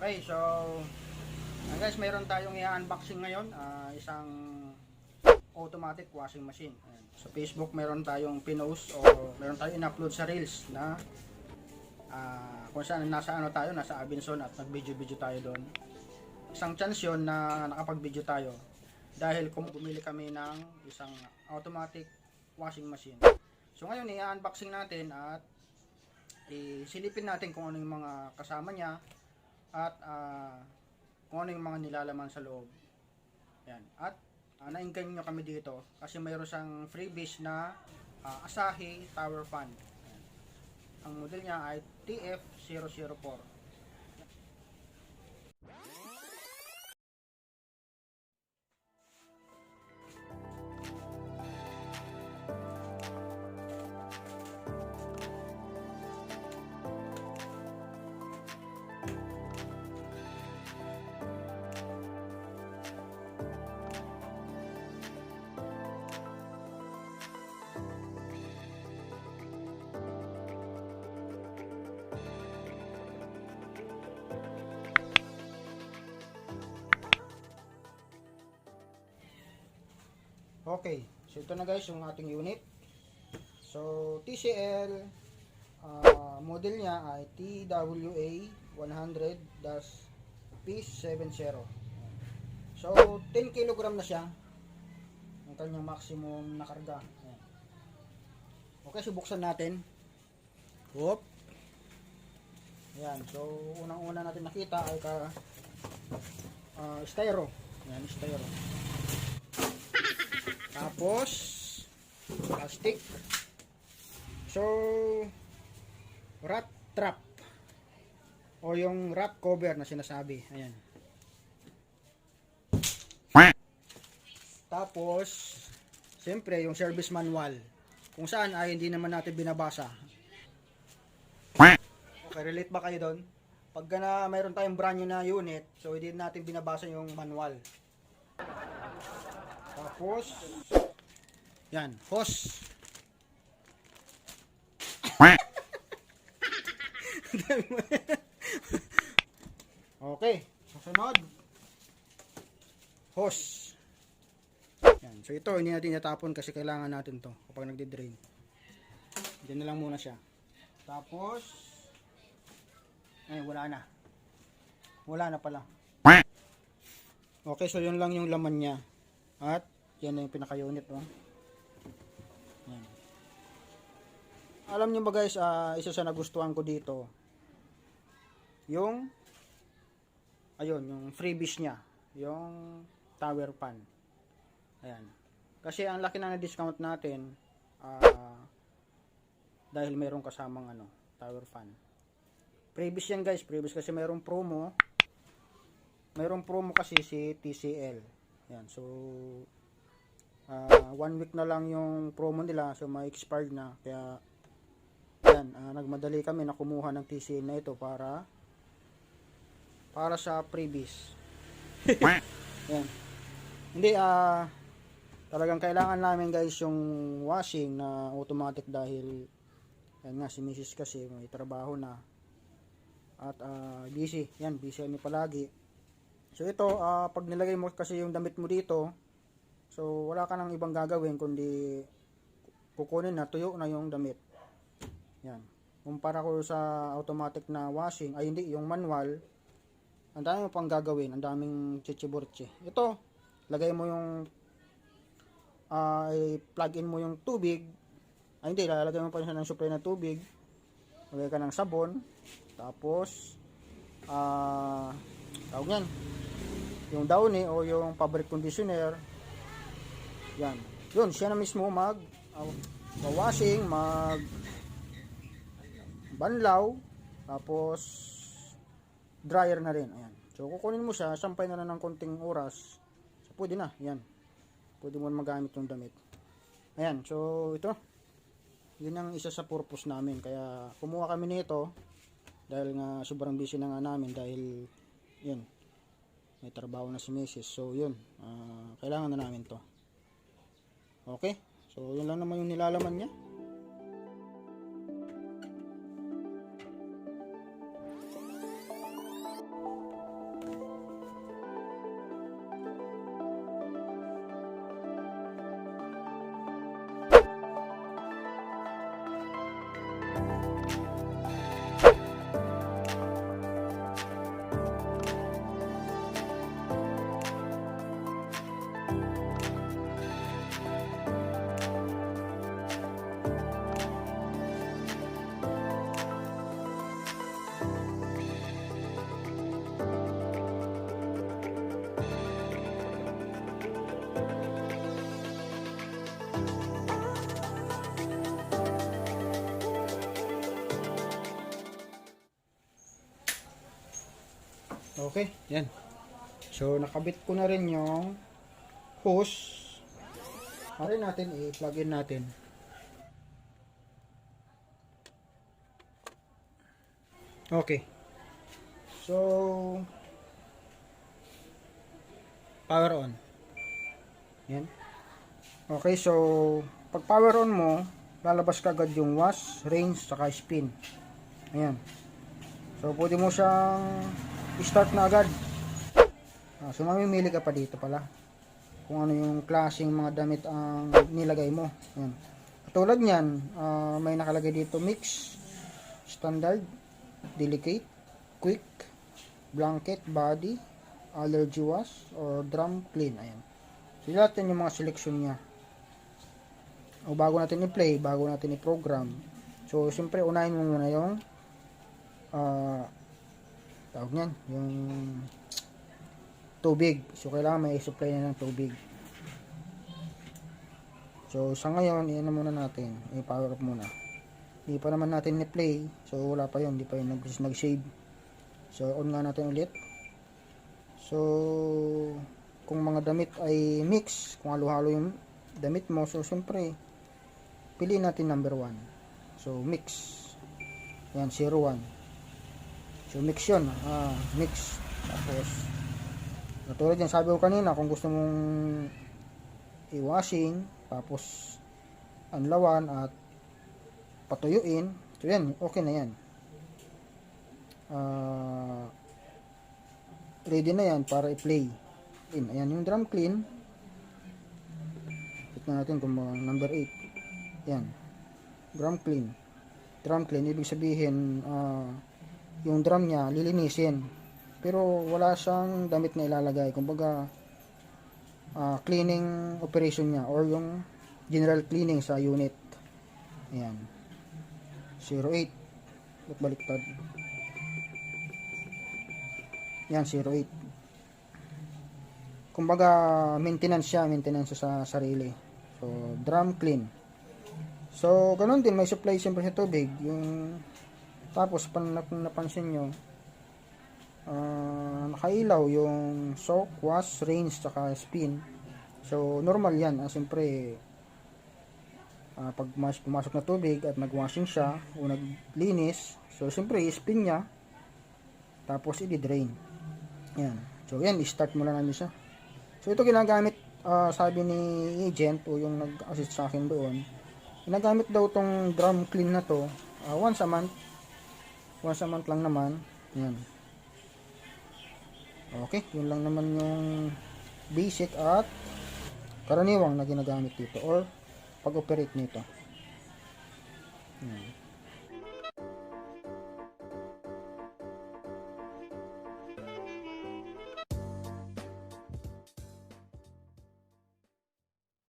Okay, so guys, mayroon tayong i-unboxing ngayon, isang automatic washing machine. Ayan. Sa Facebook meron tayong pinost o meron tayong in-upload sa Reels na kung saan nasa Abenson at nag-video tayo doon. Isang chance yun na nakapag-video tayo dahil kung bumili kami ng isang automatic washing machine. So ngayon i-unboxing natin at isilipin natin kung ano yung mga kasama niya at kung ano yung mga nilalaman sa loob. Yan. At na-engage nyo kami dito kasi mayroon siyang freebies na Asahi Tower Fan. Yan. Ang model niya ay TF004. Okay, so ito na guys yung ating unit. So TCL model niya ay TWA100-P70. So 10 kg na siya ang kanyang maximum na karga. Ayan. Okay, so buksan natin. Whoop. Ayan, so unang-una natin nakita ay styro. Ayan, styro. Tapos plastic. So rat trap o yung rat cover na sinasabi. Ayan. Tapos siyempre yung service manual kung saan ay hindi naman natin binabasa. Okay, relate ba kayo doon? Pagka na mayroon tayong brand new na unit, so hindi natin binabasa yung manual. Tapos yan, hose. Okay, susunod hose. Yan, so ito hindi natin natapon kasi kailangan natin to kapag nagdi-drain. Diyan na lang muna siya. Tapos ay wala na pala. Okay, so yun lang yung laman niya. At yan na yung pinaka-unit, oh. Yan. Alam niyo ba guys, isa sa nagustuhan ko dito yung yung freebies niya, yung tower fan. Ayan. Kasi ang laki na discount natin dahil mayroong kasamang tower fan. Freebies yan guys, freebies kasi mayroong promo. Mayroong promo kasi si TCL. Yan, so 1 week na lang yung promo nila, so may expired na. Kaya yan, nagmadali kami na kumuha ng TCL na ito para sa freebies. Yan. Hindi talagang kailangan namin guys yung washing na automatic dahil yan nga si Mrs. kasi may trabaho na at busy kami palagi. So ito, pag nilagay mo kasi yung damit mo dito, so wala ka nang ibang gagawin kundi kukunin na, tuyo na yung damit. Yan. Kumpara ko sa automatic na washing, ay hindi, yung manual, ang dami mo pang gagawin, ang daming chichiburche. Ito, lagay mo yung, plug in mo yung tubig, ay hindi, lalagay mo pa siya ng supply na tubig, lagay ka ng sabon, tapos, tawag yan, yung Downy o yung fabric conditioner. Yan. Yun, siya na mismo washing, banlaw, tapos dryer na rin. Ayan. So kukunin mo siya, sampay na lang ng konting oras. So pwede na, yan. Pwede mo magamit yung damit. Ayan, so ito. Yun ang isa sa purpose namin. Kaya kumuha kami nito dahil nga sobrang busy na nga namin dahil yun, may trabaho na si Mrs. So yun, kailangan na namin to. Okay, so yun lang naman yung nilalaman niya. Okay, yan. So, nakabit ko na rin yung hose. Pare natin, i-plug in natin. Okay. So, power on. Yan. Okay, so, pag power on mo, lalabas ka agad yung wash, range, saka spin. Ayan. So, pwede mo siyang i-start na agad. So, mamimili ka pa dito pala kung ano yung klaseng mga damit ang nilagay mo. Ayan. Katulad nyan, may nakalagay dito mix, standard, delicate, quick, blanket, body, allergy wash, or drum clean. Ayan. So, lahat yan yung mga selection niya. O bago natin i-play, bago natin i-program. So, siyempre, unahin mo muna yung tawag nyan, yung tubig. So, kailangan may supply na ng tubig. So, sa ngayon, iyan na muna natin. I-power up muna. Hindi pa naman natin i-play. So, wala pa yun. Hindi pa yun nag-save. So, on nga natin ulit. So, kung mga damit ay mix, kung halo-halo yung damit mo, so, siyempre, piliin natin number 1. So, mix. Yan, 01. So, mix yun. Mix. Tapos, katulad yan, sabi ko kanina, kung gusto mong i-washing, tapos anlawan at patuyuin, so yan, okay na yan. Ready na yan para i-play. Ayan yung drum clean. Tignan natin kung number 8. Yan. Drum clean. Drum clean, ibig sabihin, yung drum niya, lilinisin. Pero wala siyang damit na ilalagay. Kumbaga, cleaning operation niya or yung general cleaning sa unit. Ayan. 08. Baliktad. Yan, 08. Kumbaga, maintenance siya. Maintenance sa sarili. So, drum clean. So, ganun din. May supply siyempre sa tubig. Yung, tapos, napansin nyo, nakailaw yung soak, wash, rinse, saka spin. So, normal yan. Siyempre, pag pumasok na tubig at nag-washing siya o naglinis, so, siyempre, spin niya. Tapos, i-drain. Yan. So, yan. I-start mo lang namin siya. So, ito ginagamit, sabi ni agent o yung nag-assist sa akin doon, ginagamit daw tong drum clean na to once a month. Once a month lang naman. Yan. Okay, yun lang naman yung basic at karaniwang na ginagamit dito or pag-operate nito. Yan.